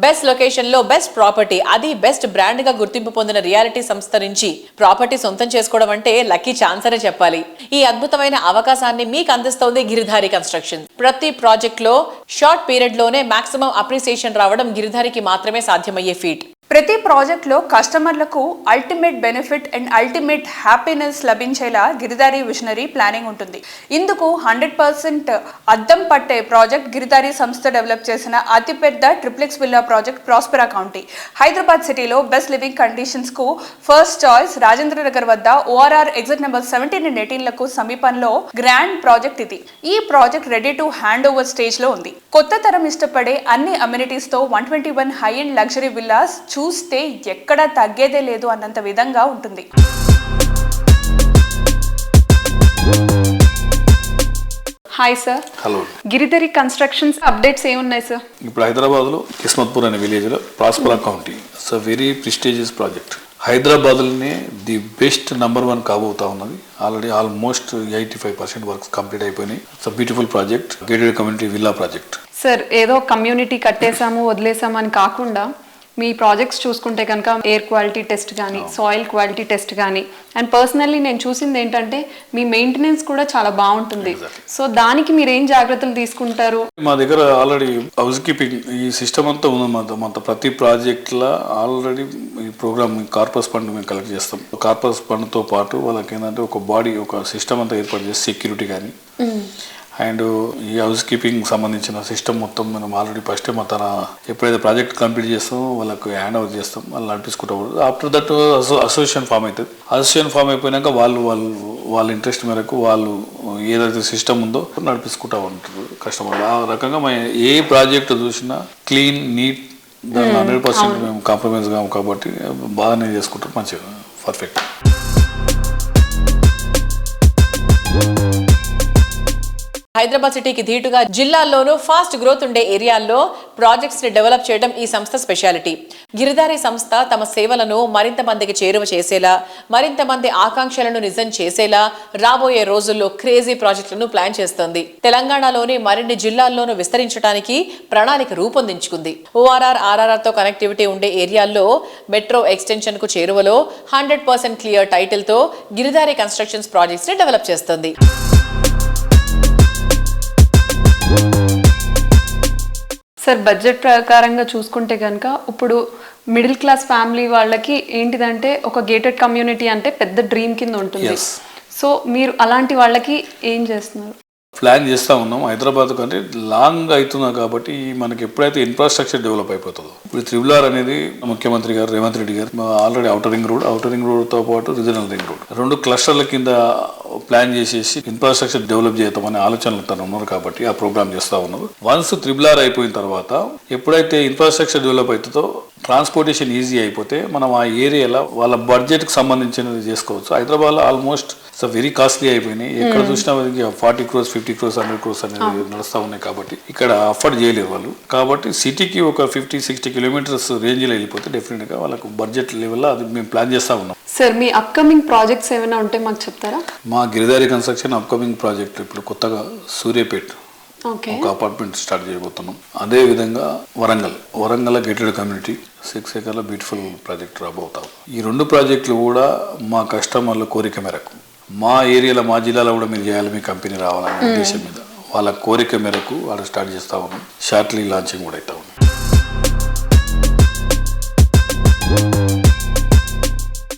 Best location లో best property, అది best brand గా గుర్తింపు పొందిన రియాలిటీ సంస్థ నుంచి ప్రాపర్టీ సొంతం చేసుకోవడం అంటే లక్కీ ఛాన్స్ అనే చెప్పాలి. ఈ అద్భుతమైన అవకాశాన్ని మీకు అందిస్తోంది గిరిధారి కన్స్ట్రక్షన్. ప్రతి ప్రాజెక్ట్ లో షార్ట్ పీరియడ్ లోనే మాక్సిమం అప్రిసియేషన్ రావడం గిరిధారికి మాత్రమే సాధ్యమయ్యే ఫీట్. ప్రతి ప్రాజెక్ట్లో కస్టమర్లకు ultimate benefit and ultimate happiness లభించేలా గిరిధారి విజనరీ ప్లానింగ్ ఉంటుంది. ఇందుకు 100% అద్దం పట్టే ప్రాజెక్ట్ గిరిధారి సంస్థ డెవలప్ చేసిన అతిపెద్ద triplex villa project Prospera county. Hyderabad సిటీలో బెస్ట్ లివింగ్ కండిషన్స్ కు ఫస్ట్ చాయిస్ రాజేంద్ర నగర్ వద్ద ORR ఎగ్జిట్ నెంబర్ 17 అండ్ 18 లకు సమీపంలో గ్రాండ్ ప్రాజెక్ట్ ఇది. ఈ project ready to hand over stage లో ఉంది. కొత్త తరం ఇష్టపడే అన్ని అమ్యూనిటీస్ తో 121 హై అండ్ లగ్జరీ విల్లాస్ చూస్తే ఎక్కడా తగ్గేదే లేదు అన్నంత విధంగా ఉంటుంది. Hi sir. Hello. Giridhari constructions updates ఏమున్నాయి సార్? ఇప్పుడు హైదరాబాద్లో కిస్మత్పూర్ అనే విలేజ్లో Prospera county. It's a very prestigious project. హైదరాబాద్లోనే ది బెస్ట్ నెంబర్ 1 కాబోతా ఉన్నది. ఆల్రెడీ ఆల్మోస్ట్ 85% వర్క్స్ కంప్లీట్ అయిపోయినాయి. It's a beautiful project, gated community villa project. Sir, ఏదో కమ్యూనిటీ కట్టేసాము వదిలేసాము అని కాకుండా మీ ప్రాజెక్ట్స్ చూసుకుంటే కనుక ఎయిర్ క్వాలిటీ టెస్ట్ కానీ, సాయిల్ క్వాలిటీ టెస్ట్ కానీ, అండ్ పర్సనల్లీ నేను చూసింది ఏంటంటే మీ మెయింటెనెన్స్ కూడా చాలా బాగుంటుంది. సో దానికి మీరు ఏం జాగ్రత్తలు తీసుకుంటారు? మా దగ్గర ఆల్రెడీ హౌస్ కీపింగ్ ఈ సిస్టమ్ అంతా ఉంది. ప్రతి ప్రాజెక్ట్లో ఆల్రెడీ ఈ ప్రోగ్రామ్ కార్పస్ ఫండ్ మేము కలెక్ట్ చేస్తాం. కార్పస్ ఫండ్తో పాటు వాళ్ళకి ఏంటంటే ఒక బాడీ, ఒక సిస్టమ్ అంతా ఏర్పాటు చేసి సెక్యూరిటీ కానీ అండ్ ఈ హౌస్ కీపింగ్ సంబంధించిన సిస్టమ్ మొత్తం మనం ఆల్రెడీ ఫస్ట్ టైం తన ఎప్పుడైతే ప్రాజెక్ట్ కంప్లీట్ చేస్తామో వాళ్ళకు హ్యాండ్ ఓవర్ చేస్తాం. వాళ్ళు నడిపించుకుంటూ ఆఫ్టర్ దట్ అసోసియేషన్ ఫామ్ అవుతుంది. అసోసియేషన్ ఫామ్ అయిపోయినాక వాళ్ళ ఇంట్రెస్ట్ మేరకు వాళ్ళు ఏదైతే సిస్టమ్ ఉందో నడిపించుకుంటూ ఉంటారు కస్టమర్లు. ఆ రకంగా మేము ఏ ప్రాజెక్ట్ చూసినా క్లీన్, నీట్, దాన్ని 100% మేము కాంప్రమైజ్ కాము కాబట్టి బాగానే చేసుకుంటాం. మంచిగా పర్ఫెక్ట్. హైదరాబాద్ సిటీకి ధీటుగా జిల్లాల్లోనూ ఫాస్ట్ గ్రోత్ ఉండే ఏరియాల్లో ప్రాజెక్ట్స్ ని డెవలప్ చేయడం ఈ సంస్థ స్పెషాలిటీ. గిరిధారి సంస్థ తమ సేవలను మరింత మందికి చేరువ చేసేలా, మరింత మంది ఆకాంక్షలను నిజం చేసేలా రాబోయే రోజుల్లో క్రేజీ ప్రాజెక్టులను ప్లాన్ చేస్తోంది. తెలంగాణలోని మరిన్ని జిల్లాల్లోనూ విస్తరించడానికి ప్రణాళిక రూపొందించుకుంది. ORR, RRR తో కనెక్టివిటీ ఉండే ఏరియాల్లో మెట్రో ఎక్స్టెన్షన్ కు చేరువలో 100% క్లియర్ టైటిల్ తో గిరిధారి కన్స్ట్రక్షన్స్ ప్రాజెక్ట్స్ ని డెవలప్ చేస్తోంది. సార్, బడ్జెట్ ప్రకారంగా చూసుకుంటే కనుక ఇప్పుడు మిడిల్ క్లాస్ ఫ్యామిలీ వాళ్ళకి ఏంటిదంటే ఒక గేటెడ్ కమ్యూనిటీ అంటే పెద్ద డ్రీమ్ కింద ఉంటుంది. సో మీరు అలాంటి వాళ్ళకి ఏం చేస్తున్నారు? ప్లాన్ చేస్తూ ఉన్నాం. హైదరాబాద్ కంటే లాంగ్ అవుతున్నా కాబట్టి మనకి ఎప్పుడైతే ఇన్ఫ్రాస్ట్రక్చర్ డెవలప్ అయిపోతుందో, ఇప్పుడు త్రిబులార్ అనేది ముఖ్యమంత్రి గారు రేవంత్ రెడ్డి గారు ఆల్రెడీ ఔటర్ రింగ్ రోడ్తో పాటు రీజనల్ రింగ్ రోడ్ 2 క్లస్టర్ల కింద ప్లాన్ చేసేసి ఇన్ఫ్రాస్ట్రక్చర్ డెవలప్ చేద్దామనే ఆలోచనలు తను ఉన్నారు కాబట్టి ఆ ప్రోగ్రామ్ చేస్తూ ఉన్నారు. వన్స్ త్రిబులార్ అయిపోయిన తర్వాత ఎప్పుడైతే ఇన్ఫ్రాస్ట్రక్చర్ డెవలప్ అవుతుందో ట్రాన్స్పోర్టేషన్ ఈజీ అయిపోతే మనం ఆ ఏరియాలో వాళ్ళ బడ్జెట్కి సంబంధించినది చేసుకోవచ్చు. హైదరాబాద్లో ఆల్మోస్ట్ వెరీ కాస్ట్లీ అయిపోయినాయి. ఎక్కడ చూసినా 40 crores, 50 crores, 100 crores అనేది నడుస్తూ ఉన్నాయి కాబట్టి ఇక్కడ అఫోర్డ్ చేయలేరు వాళ్ళు. కాబట్టి సిటీకి ఒక 50-60 kilometers రేంజ్లో వెళ్ళిపోతే డెఫినెట్గా వాళ్ళకు బడ్జెట్ లెవెల్లో అది మేము ప్లాన్ చేస్తూ ఉన్నాం. సార్, మీ అప్కమింగ్ ప్రాజెక్ట్స్ ఏమైనా ఉంటే మాకు చెప్తారా? మా గిరిధారి కన్స్ట్రక్షన్ అప్కమింగ్ ప్రాజెక్ట్ ఇప్పుడు కొత్తగా సూర్యాపేట ఒక అపార్ట్మెంట్ స్టార్ట్ చేయబోతున్నాం. అదే విధంగా Warangal gated community 6 acres beautiful project రాబోతాం. ఈ 2 ప్రాజెక్టులు కూడా మా కస్టమర్ల కోరిక మేరకు, మా ఏరియాలో, మా జిల్లాలో కూడా మీరు చేయాలి, మీ కంపెనీ రావాలనే ఉద్దేశం మీద వాళ్ళ కోరిక మేరకు వాళ్ళు స్టార్ట్ చేస్తూ ఉన్నాం. షార్ట్లీ లాంచింగ్ కూడా అవుతా ఉన్నాం.